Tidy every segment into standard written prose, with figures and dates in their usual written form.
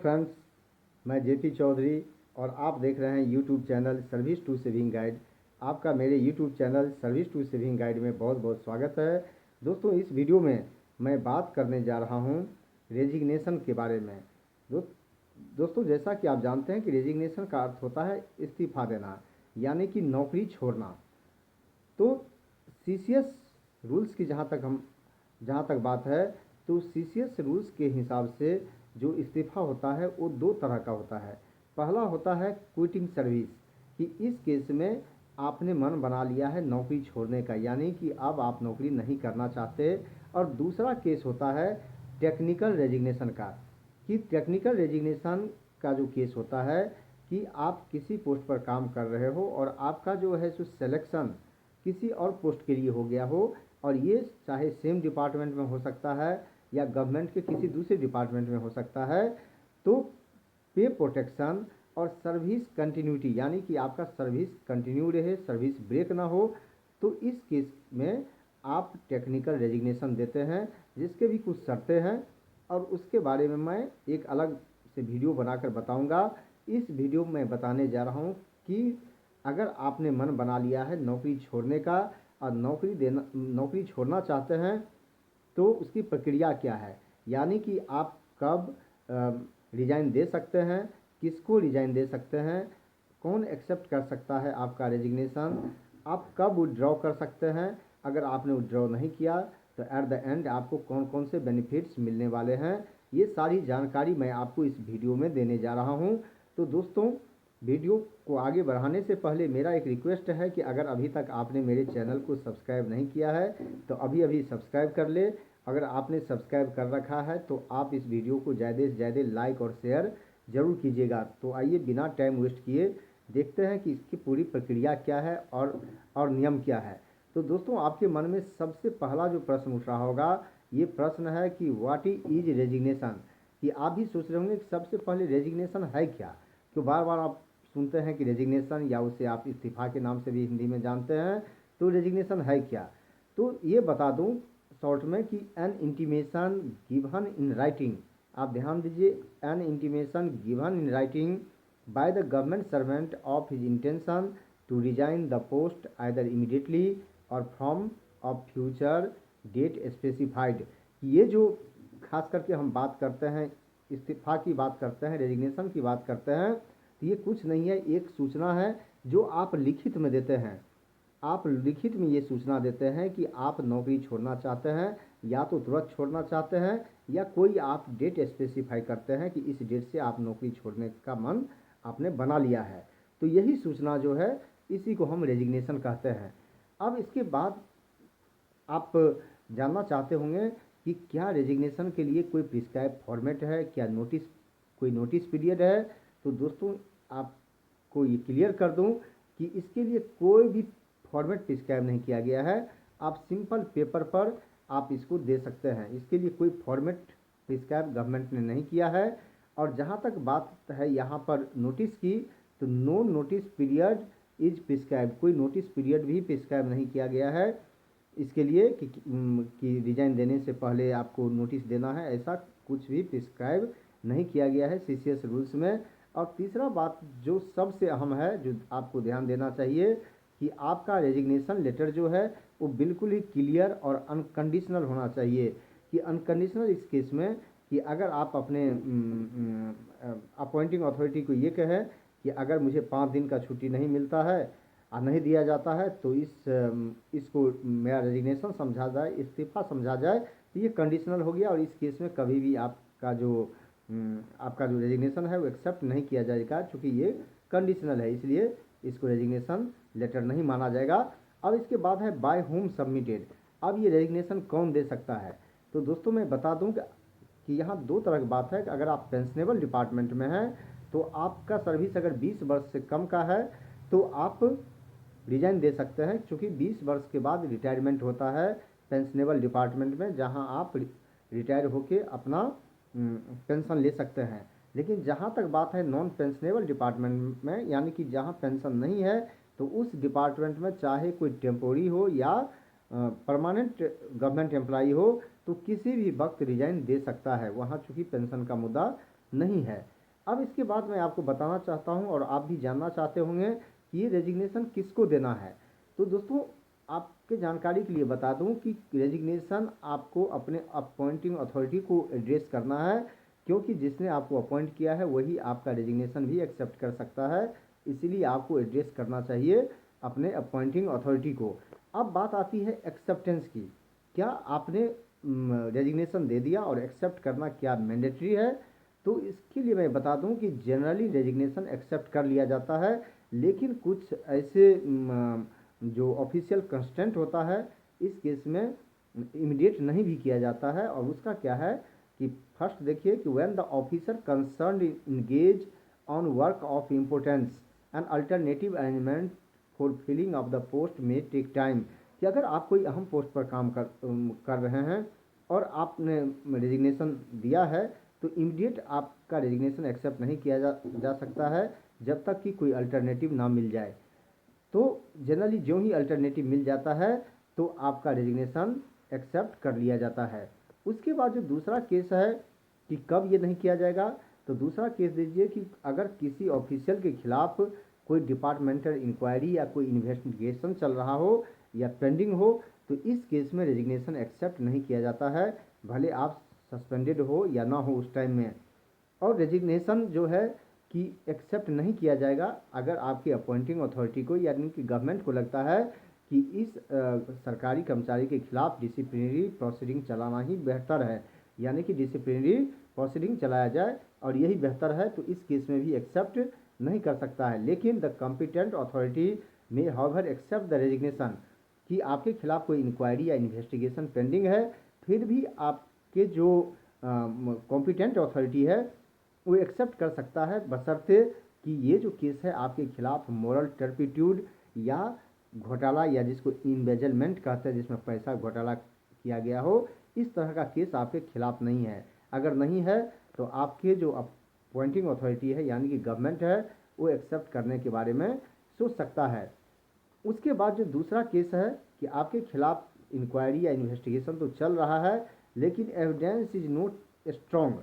Friends, मैं JP Chaudhary और आप देख रहे हैं YouTube channel service to saving guide. आपका मेरे YouTube channel service to saving guide में बहुत बहुत स्वागत है। दोस्तों, इस वीडियो में मैं बात करने जा रहा हूं रेजिग्नेशन के बारे में। दोस्तों, जैसा कि आप जानते हैं कि रेजिग्नेशन का अर्थ होता है इस्तीफा देना, यानी कि नौकरी छोड़ना। तो सीसीएस रूल्स की जहाँ तक बात है, तो सीसीएस रूल्स के हिसाब से जो इस्तीफ़ा होता है वो दो तरह का होता है। पहला होता है क्विटिंग सर्विस, कि इस केस में आपने मन बना लिया है नौकरी छोड़ने का, यानी कि अब आप नौकरी नहीं करना चाहते। और दूसरा केस होता है टेक्निकल रेजिग्नेशन का, कि टेक्निकल रेजिग्नेशन का जो केस होता है कि आप किसी पोस्ट पर काम कर रहे हो और आपका जो है सो सिलेक्शन किसी और पोस्ट के लिए हो गया हो, और ये चाहे सेम डिपार्टमेंट में हो सकता है या गवर्नमेंट के किसी दूसरे डिपार्टमेंट में हो सकता है। तो पे प्रोटेक्शन और सर्विस कंटिन्यूटी, यानी कि आपका सर्विस कंटिन्यू रहे, सर्विस ब्रेक ना हो, तो इस केस में आप टेक्निकल रेजिग्नेशन देते हैं, जिसके भी कुछ शर्तें हैं और उसके बारे में मैं एक अलग से वीडियो बनाकर बताऊंगा। इस वीडियो में बताने जा रहा हूं कि अगर आपने मन बना लिया है नौकरी छोड़ने का और नौकरी छोड़ना चाहते हैं, तो उसकी प्रक्रिया क्या है, यानी कि आप कब रिज़ाइन दे सकते हैं, किसको रिज़ाइन दे सकते हैं, कौन एक्सेप्ट कर सकता है आपका रेजिग्नेशन, आप कब विड्रॉ कर सकते हैं, अगर आपने विड्रॉ नहीं किया तो एट द एंड आपको कौन कौन से बेनिफिट्स मिलने वाले हैं, ये सारी जानकारी मैं आपको इस वीडियो में देने जा रहा हूँ। तो दोस्तों, वीडियो को आगे बढ़ाने से पहले मेरा एक रिक्वेस्ट है कि अगर अभी तक आपने मेरे चैनल को सब्सक्राइब नहीं किया है तो अभी सब्सक्राइब कर ले। अगर आपने सब्सक्राइब कर रखा है तो आप इस वीडियो को ज़्यादा से ज़्यादा लाइक और शेयर ज़रूर कीजिएगा। तो आइए बिना टाइम वेस्ट किए देखते हैं कि इसकी पूरी प्रक्रिया क्या है और नियम क्या है। तो दोस्तों, आपके मन में सबसे पहला जो प्रश्न उठ रहा होगा, ये प्रश्न है कि व्हाट इज रेजिग्नेशन। कि आप भी सोच रहे होंगे कि सबसे पहले रेजिग्नेशन है क्या। तो बार बार आप सुनते हैं कि रेजिग्नेशन, या उसे आप इस्तीफा के नाम से भी हिंदी में जानते हैं। तो रेजिग्नेशन है क्या, तो ये बता दूं शॉर्ट में कि an intimation given in writing. आप ध्यान दीजिए, an intimation given in writing by the government servant of his intention to resign the post either immediately और from of future date specified. ये जो खास करके हम बात करते हैं, इस्तीफा की बात करते हैं, रेजिग्नेशन की बात करते हैं, तो ये कुछ नहीं है, एक सूचना है जो आप लिखित में देते हैं। आप लिखित में ये सूचना देते हैं कि आप नौकरी छोड़ना चाहते हैं, या तो तुरंत छोड़ना चाहते हैं, या कोई आप डेट स्पेसिफाई करते हैं कि इस डेट से आप नौकरी छोड़ने का मन आपने बना लिया है। तो यही सूचना जो है, इसी को हम रेजिग्नेशन कहते हैं। अब इसके बाद आप जानना चाहते होंगे कि क्या रेजिग्नेशन के लिए कोई प्रिस्क्राइब फॉर्मेट है, क्या कोई नोटिस पीरियड है। तो दोस्तों, आपको ये क्लियर कर दूं कि इसके लिए कोई भी फॉर्मेट प्रिस्क्राइब नहीं किया गया है। आप सिंपल पेपर पर आप इसको दे सकते हैं, इसके लिए कोई फॉर्मेट प्रिस्क्राइब गवर्नमेंट ने नहीं किया है। और जहाँ तक बात है यहाँ पर नोटिस की, तो no notice period is prescribe, कोई नोटिस पीरियड भी प्रिस्क्राइब नहीं किया गया है इसके लिए कि रिजाइन देने से पहले आपको नोटिस देना है, ऐसा कुछ भी प्रिस्क्राइब नहीं किया गया है सीसीएस रूल्स में। और तीसरा बात जो सबसे अहम है, जो आपको ध्यान देना चाहिए, कि आपका रेजिग्नेशन लेटर जो है वो बिल्कुल ही क्लियर और अनकंडीशनल होना चाहिए। कि अनकंडीशनल इस केस में कि अगर आप अपने अपॉइंटिंग अथॉरिटी को ये कहें कि अगर मुझे 5 दिन का छुट्टी नहीं मिलता है और नहीं दिया जाता है, तो इसको मेरा रेजिग्नेशन समझा जाए, इस्तीफा समझा जाए, तो ये कंडीशनल हो गया। और इस केस में कभी भी आपका जो रेजिग्नेशन है वो एक्सेप्ट नहीं किया जाएगा, क्योंकि ये कंडीशनल है, इसलिए इसको रेजिग्नेशन लेटर नहीं माना जाएगा। अब इसके बाद है बाय होम सबमिटेड। अब ये रेजिग्नेशन कौन दे सकता है। तो दोस्तों, मैं बता दूं कि यहाँ दो तरह की बात है कि अगर आप पेंशनेबल डिपार्टमेंट में हैं तो आपका सर्विस अगर 20 वर्ष से कम का है तो आप रिजाइन दे सकते हैं, क्योंकि 20 वर्ष के बाद रिटायरमेंट होता है पेंशनेबल डिपार्टमेंट में, जहां आप रिटायर होके अपना पेंशन ले सकते हैं। लेकिन जहां तक बात है नॉन पेंशनेबल डिपार्टमेंट में, यानी कि जहां पेंशन नहीं है, तो उस डिपार्टमेंट में चाहे कोई टेम्पोरी हो या परमानेंट गवर्नमेंट एम्प्लॉई हो, तो किसी भी वक्त रिजाइन दे सकता है, वहाँ चूँकि पेंशन का मुद्दा नहीं है। अब इसके बाद मैं आपको बताना चाहता हूं और आप भी जानना चाहते होंगे कि ये रेजिग्नेशन किसको देना है। तो दोस्तों आपके जानकारी के लिए बता दूं कि रेजिग्नेशन आपको अपने अपॉइंटिंग अथॉरिटी को एड्रेस करना है, क्योंकि जिसने आपको अपॉइंट किया है वही आपका रेजिग्नेशन भी एक्सेप्ट कर सकता है, इसीलिए आपको एड्रेस करना चाहिए अपने अपॉइंटिंग अथॉरिटी को। अब बात आती है एक्सेप्टेंस की। क्या आपने रेजिग्नेशन दे दिया और एक्सेप्ट करना क्या मैंडेटरी है? तो इसके लिए मैं बता दूं कि जनरली रेजिग्नेशन एक्सेप्ट कर लिया जाता है, लेकिन कुछ ऐसे जो ऑफिशियल कंस्टेंट होता है इस केस में इमीडिएट नहीं भी किया जाता है। और उसका क्या है कि फर्स्ट देखिए कि when the officer concern engage on work of importance and alternative arrangement for filling of the post में टेक टाइम। कि अगर आप कोई अहम पोस्ट पर काम कर रहे हैं और आपने रेजिग्नेशन दिया है तो इमीडिएट आपका रेजिग्नेशन एक्सेप्ट नहीं किया जा सकता है जब तक कि कोई अल्टरनेटिव ना मिल जाए। तो जनरली जो ही अल्टरनेटिव मिल जाता है तो आपका रेजिग्नेशन एक्सेप्ट कर लिया जाता है। उसके बाद जो दूसरा केस है कि कब ये नहीं किया जाएगा, तो दूसरा केस दीजिए कि अगर किसी ऑफिशियल के खिलाफ कोई डिपार्टमेंटल इंक्वायरी या कोई इन्वेस्टिगेशन चल रहा हो या पेंडिंग हो, तो इस केस में रेजिग्नेशन एक्सेप्ट नहीं किया जाता है, भले आप सस्पेंडेड हो या ना हो उस टाइम में। और रेजिग्नेशन जो है कि एक्सेप्ट नहीं किया जाएगा अगर आपकी अपॉइंटिंग अथॉरिटी को यानी कि गवर्नमेंट को लगता है कि इस सरकारी कर्मचारी के खिलाफ डिसिप्लिनरी प्रोसीडिंग चलाना ही बेहतर है, यानी कि डिसिप्लिनरी प्रोसीडिंग चलाया जाए और यही बेहतर है, तो इस केस में भी एक्सेप्ट नहीं कर सकता है। लेकिन द कॉम्पिटेंट अथॉरिटी में हाउएवर एक्सेप्ट द रेजिग्नेशन, कि आपके खिलाफ कोई इंक्वायरी या इन्वेस्टिगेशन पेंडिंग है, फिर भी आपके जो कॉम्पिटेंट अथॉरिटी है वो एक्सेप्ट कर सकता है, बशर्ते कि ये जो केस है आपके खिलाफ मॉरल टर्पिट्यूड या घोटाला या जिसको इन्वेजलमेंट कहते हैं जिसमें पैसा घोटाला किया गया हो, इस तरह का केस आपके खिलाफ नहीं है। अगर नहीं है तो आपके जो अपॉइंटिंग अथॉरिटी है यानी कि गवर्नमेंट है वो एक्सेप्ट करने के बारे में सोच सकता है। उसके बाद जो दूसरा केस है कि आपके खिलाफ इंक्वायरी या इन्वेस्टिगेशन तो चल रहा है लेकिन एविडेंस इज नॉट स्ट्रॉन्ग,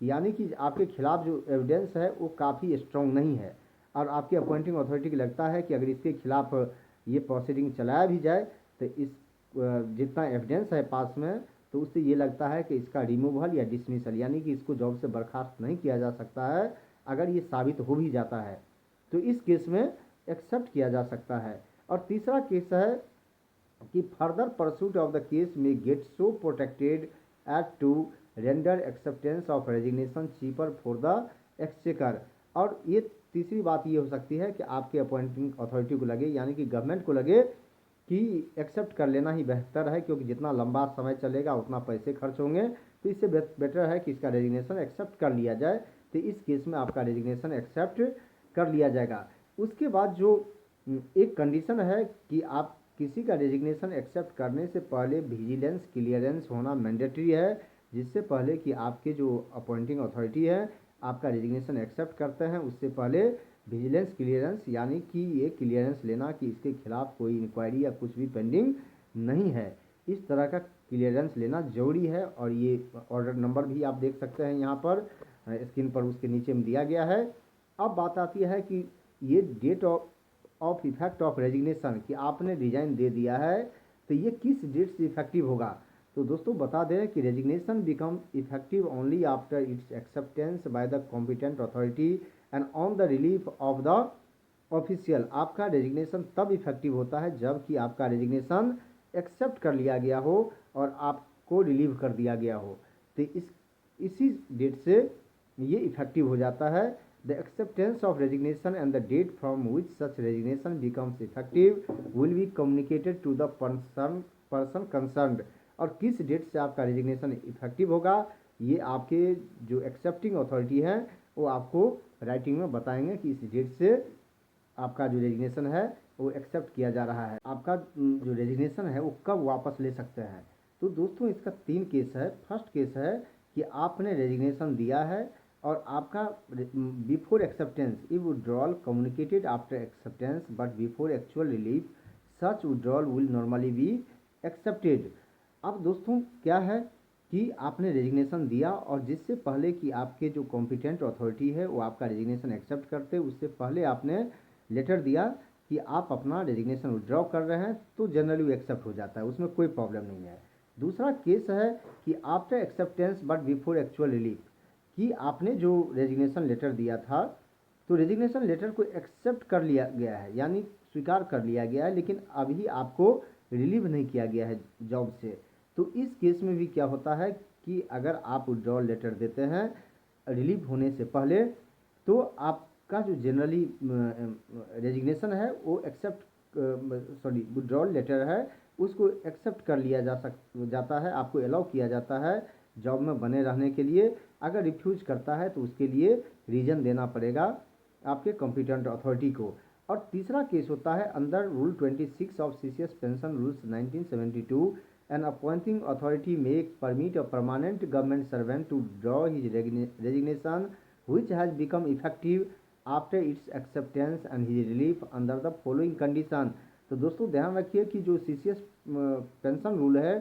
यानी कि आपके खिलाफ जो एविडेंस है वो काफ़ी स्ट्रॉन्ग नहीं है और आपके अपॉइंटिंग अथॉरिटी को लगता है कि अगर इसके खिलाफ ये प्रोसीडिंग चलाया भी जाए तो इस जितना एविडेंस है पास में, तो उससे ये लगता है कि इसका रिमूवल या डिसमिसल यानी कि इसको जॉब से बर्खास्त नहीं किया जा सकता है। अगर ये साबित हो भी जाता है तो इस केस में एक्सेप्ट किया जा सकता है। और तीसरा केस है कि further pursuit of the case में get so protected as to render acceptance of resignation cheaper for the exchequer. और ये तीसरी बात ये हो सकती है कि आपके अपॉइंटिंग अथॉरिटी को लगे यानी कि गवर्नमेंट को लगे कि एक्सेप्ट कर लेना ही बेहतर है, क्योंकि जितना लंबा समय चलेगा उतना पैसे खर्च होंगे, तो इससे बेटर है कि इसका रेजिग्नेशन एक्सेप्ट कर लिया जाए। तो इस केस में आपका रेजिग्नेशन एक्सेप्ट कर लिया जाएगा। उसके बाद जो एक कंडीशन है कि आप किसी का रेजिग्नेशन एक्सेप्ट करने से पहले विजिलेंस क्लियरेंस होना मैंडेटरी है, जिससे पहले कि आपके जो अपॉइंटिंग अथॉरिटी है आपका रेजिग्नेशन एक्सेप्ट करते हैं उससे पहले विजिलेंस क्लियरेंस यानी कि ये क्लियरेंस लेना कि इसके खिलाफ कोई इंक्वायरी या कुछ भी पेंडिंग नहीं है, इस तरह का क्लियरेंस लेना ज़रूरी है। और ये ऑर्डर नंबर भी आप देख सकते हैं यहाँ पर स्क्रीन पर उसके नीचे में दिया गया है। अब बात आती है कि ये date of effect of resignation, कि आपने रिजाइन दे दिया है तो ये किस डेट से इफेक्टिव होगा। तो दोस्तों बता दें कि resignation become effective only after it's acceptance by the competent authority and on the relief of the official. आपका रेजिग्नेशन तब इफेक्टिव होता है जब कि आपका रेजिग्नेशन एक्सेप्ट कर लिया गया हो और आपको रिलीव कर दिया गया हो, तो इसी डेट से ये इफेक्टिव हो जाता है। The acceptance of resignation and the date from which such resignation becomes effective will be communicated to the person concerned. और किस डेट से आपका रेजिग्नेशन इफेक्टिव होगा ये आपके जो एक्सेप्टिंग अथॉरिटी है वो आपको राइटिंग में बताएंगे कि इस डेट से आपका जो रेजिग्नेशन है वो एक्सेप्ट किया जा रहा है, आपका जो रेजिग्नेशन है वो कब वापस ले सकते हैं। तो दोस्तों इसका 3 केस है। फर्स्ट केस है कि आपने रेजिग्नेशन दिया है और आपका before acceptance if withdrawal communicated after acceptance but before actual relief such withdrawal will normally be accepted. अब दोस्तों क्या है कि आपने रेजिग्नेशन दिया और जिससे पहले कि आपके जो कॉम्पिटेंट अथॉरिटी है वो आपका रेजिग्नेशन एक्सेप्ट करते, उससे पहले आपने लेटर दिया कि आप अपना रेजिग्नेशन विड्रॉ कर रहे हैं, तो जनरली वो एक्सेप्ट हो जाता है, उसमें कोई प्रॉब्लम नहीं है। दूसरा केस है कि after acceptance but before actual relief, कि आपने जो रेजिग्नेशन लेटर दिया था तो रेजिग्नेशन लेटर को एक्सेप्ट कर लिया गया है, यानी स्वीकार कर लिया गया है, लेकिन अभी आपको रिलीव नहीं किया गया है जॉब से। तो इस केस में भी क्या होता है कि अगर आप विड्रॉल लेटर देते हैं रिलीव होने से पहले, तो आपका जो जनरली रेजिग्नेशन है वो विड्रॉल लेटर है उसको एक्सेप्ट कर लिया जाता है, आपको अलाउ किया जाता है जॉब में बने रहने के लिए। अगर रिफ्यूज करता है तो उसके लिए रीज़न देना पड़ेगा आपके कॉम्पिटेंट अथॉरिटी को। और तीसरा केस होता है under rule 26 of CCS pension rules 1972, an appointing authority make permit a permanent government servant to draw his resignation which has become effective after its acceptance and his relief under the following condition। तो दोस्तों ध्यान रखिए कि जो CCS pension rule है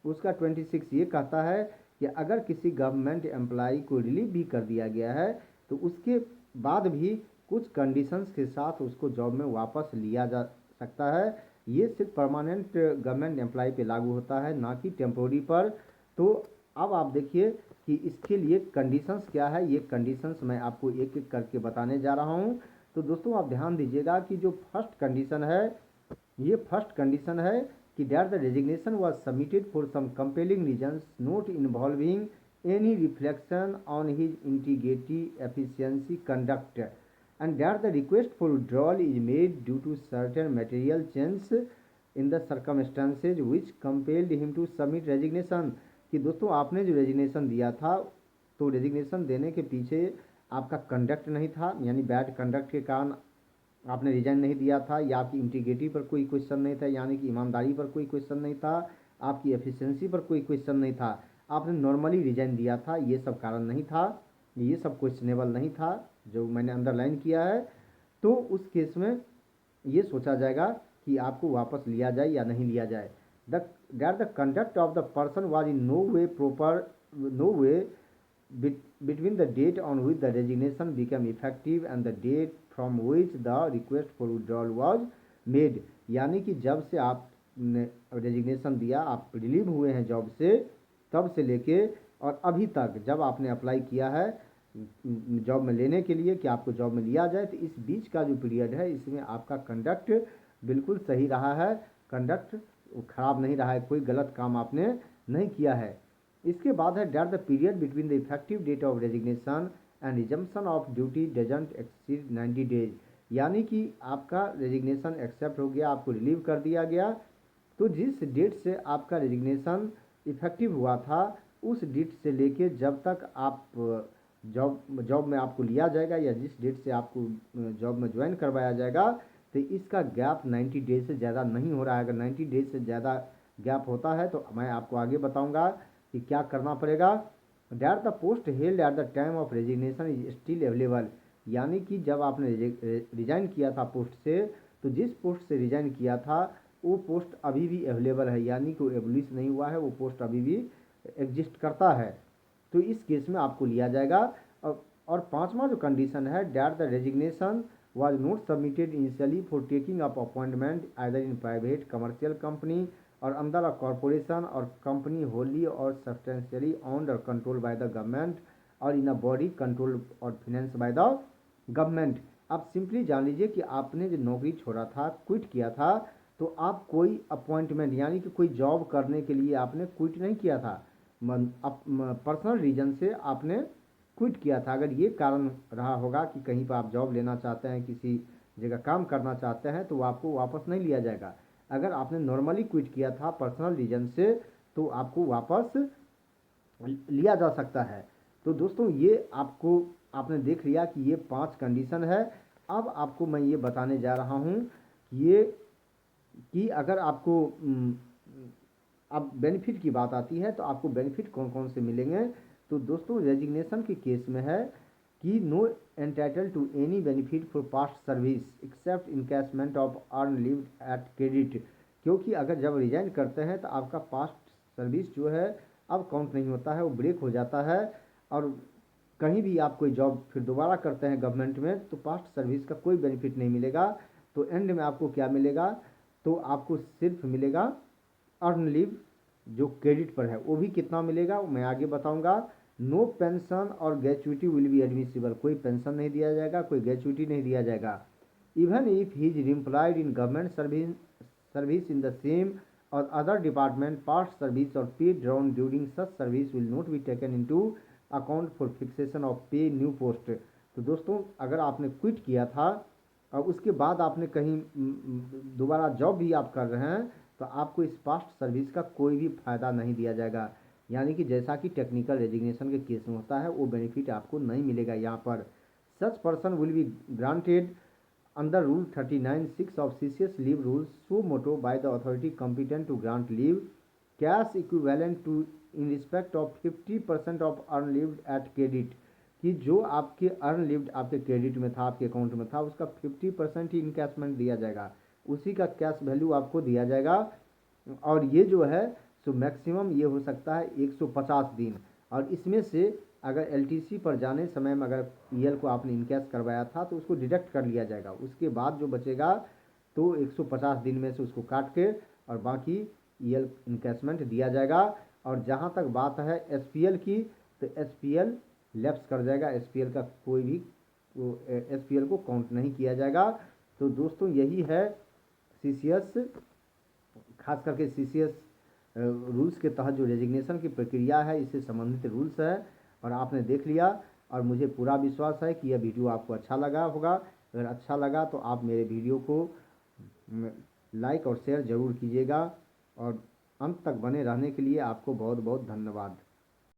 उसका 26 ये कहता है कि अगर किसी गवर्नमेंट एम्प्लॉई को रिलीव भी कर दिया गया है तो उसके बाद भी कुछ कंडीशंस के साथ उसको जॉब में वापस लिया जा सकता है। ये सिर्फ परमानेंट गवर्नमेंट एम्प्लॉई पे लागू होता है, ना कि टेम्पोरी पर। तो अब आप देखिए कि इसके लिए कंडीशंस क्या है, ये कंडीशंस मैं आपको एक एक करके बताने जा रहा हूँ। तो दोस्तों आप ध्यान दीजिएगा कि जो फर्स्ट कंडीशन है, ये फर्स्ट कंडीशन है कि that the resignation was submitted for some compelling reasons not involving any reflection on his integrity, efficiency, conduct, and that the request for withdrawal is made due to certain material change in the circumstances which compelled him to submit resignation। कि दोस्तों आपने जो resignation दिया था तो resignation देने के पीछे आपका कंडक्ट नहीं था, यानी बैड कंडक्ट के कारण आपने रिजाइन नहीं दिया था, या आपकी इंटीग्रिटी पर कोई क्वेश्चन नहीं था, यानी कि ईमानदारी पर कोई क्वेश्चन नहीं था, आपकी एफिशिएंसी पर कोई क्वेश्चन नहीं था, आपने नॉर्मली रिजाइन दिया था, ये सब कारण नहीं था, ये सब क्वेश्चनेबल नहीं था जो मैंने अंडरलाइन किया है। तो उस केस में ये सोचा जाएगा कि आपको वापस लिया जाए या नहीं लिया जाए। That the conduct of the person was in no way proper, no way between the date on which the resignation became effective and the date from which the request for withdrawal was made। यानी कि जब से आपने resignation दिया, आप relieve हुए हैं job से, तब से लेके और अभी तक जब आपने अप्लाई किया है जॉब में लेने के लिए कि आपको जॉब में लिया जाए, तो इस बीच का जो पीरियड है इसमें आपका कंडक्ट बिल्कुल सही रहा है, कंडक्ट खराब नहीं रहा है, कोई गलत काम आपने नहीं किया है। इसके बाद है that the period between the effective date of resignation and resumption of duty doesn't exceed 90 days. यानी कि आपका रेजिग्नेशन एक्सेप्ट हो गया, आपको रिलीव कर दिया गया, तो जिस डेट से आपका रेजिग्नेशन इफेक्टिव हुआ था उस डेट से लेके जब तक आप जॉब में आपको लिया जाएगा या जिस डेट से आपको जॉब में ज्वाइन करवाया जाएगा, तो इसका गैप 90 डेज से ज़्यादा नहीं हो रहा है। अगर 90 डेज से ज़्यादा गैप होता है तो मैं आपको आगे बताऊंगा कि क्या करना पड़ेगा। That the post held at the time of resignation is still available. यानी कि जब आपने रिजाइन किया था पोस्ट से, तो जिस पोस्ट से रिजाइन किया था वो पोस्ट अभी भी अवेलेबल है, यानी कि वो एबलिश नहीं हुआ है, वो पोस्ट अभी भी एग्जिस्ट करता है। तो इस केस में आपको लिया जाएगा। और पांचवा जो कंडीशन है, that the resignation was not submitted initially for taking up appointment either in private commercial company or under a corporation or company wholly or substantially owned or controlled by the government or in a body controlled or financed by the government। आप simply जान लीजिए कि आपने जो नौकरी छोड़ा था, quit किया था, तो आप कोई अपॉइंटमेंट यानी कि कोई जॉब करने के लिए आपने क्विट नहीं किया था, पर्सनल रीजन से आपने क्विट किया था। अगर ये कारण रहा होगा कि कहीं पर आप जॉब लेना चाहते हैं, किसी जगह काम करना चाहते हैं, तो वो आपको वापस नहीं लिया जाएगा। अगर आपने नॉर्मली क्विट किया था पर्सनल रीजन से, तो आपको वापस लिया जा सकता है। तो दोस्तों ये आपने देख लिया कि ये 5 कंडीशन है। अब आपको मैं ये बताने जा रहा हूँ ये कि अगर आपको अब बेनिफिट की बात आती है तो आपको बेनिफिट कौन कौन से मिलेंगे। तो दोस्तों रेजिग्नेशन के केस में है कि no entitle to any benefit for past service except encashment of earn leave at credit. क्योंकि अगर जब रिजाइन करते हैं तो आपका पास्ट सर्विस जो है अब काउंट नहीं होता है, वो ब्रेक हो जाता है। और कहीं भी आप कोई जॉब फिर दोबारा करते हैं गवर्नमेंट में, तो पास्ट सर्विस का कोई बेनिफिट नहीं मिलेगा। तो एंड में आपको क्या मिलेगा, तो आपको सिर्फ मिलेगा अर्न लीव, जो क्रेडिट पर है। वो भी कितना मिलेगा मैं आगे बताऊंगा। नो पेंशन और ग्रेचुइटी विल बी एडमिसिबल, कोई पेंशन नहीं दिया जाएगा, कोई ग्रेचुइटी नहीं दिया जाएगा। Even if he is employed in government service in the same और अदर डिपार्टमेंट, पास्ट सर्विस और पे drown during such service will not be taken into account for fixation of पे न्यू पोस्ट। तो दोस्तों, अगर आपने क्विट किया था और उसके बाद आपने कहीं दोबारा जॉब भी आप कर रहे हैं, तो आपको इस पास्ट सर्विस का कोई भी फ़ायदा नहीं दिया जाएगा। यानी कि जैसा कि टेक्निकल रेजिग्नेशन के केस में होता है, वो बेनिफिट आपको नहीं मिलेगा यहाँ पर। Such person will be granted under rule 39(6) of CCS leave rules so moto by the authority competent to grant leave cash equivalent to in respect of 50% of earned leave at credit, कि जो आपके earn lived आपके credit में था, आपके account में था, उसका 50% ही इनकैशमेंट दिया जाएगा, उसी का कैश वैल्यू आपको दिया जाएगा। और ये जो है सो मैक्सिमम ये हो सकता है 150 दिन। और इसमें से अगर एलटीसी पर जाने समय में अगर ईएल को आपने इनकैश करवाया था तो उसको डिडक्ट कर लिया जाएगा, उसके बाद जो बचेगा तो 150 दिन में से उसको काट के और बाकी ईएल इनकैशमेंट दिया जाएगा। और जहाँ तक बात है एसपीएल की, तो एसपीएल लैप्स कर जाएगा, एसपीएल का कोई भी एसपीएल को काउंट नहीं किया जाएगा। तो दोस्तों, यही है सीसीएस, खास करके सीसीएस रूल्स के तहत जो रेजिग्नेशन की प्रक्रिया है, इससे संबंधित रूल्स है। और आपने देख लिया, और मुझे पूरा विश्वास है कि यह वीडियो आपको अच्छा लगा होगा। अगर अच्छा लगा तो आप मेरे वीडियो को लाइक और शेयर ज़रूर कीजिएगा। और अंत तक बने रहने के लिए आपको बहुत बहुत धन्यवाद।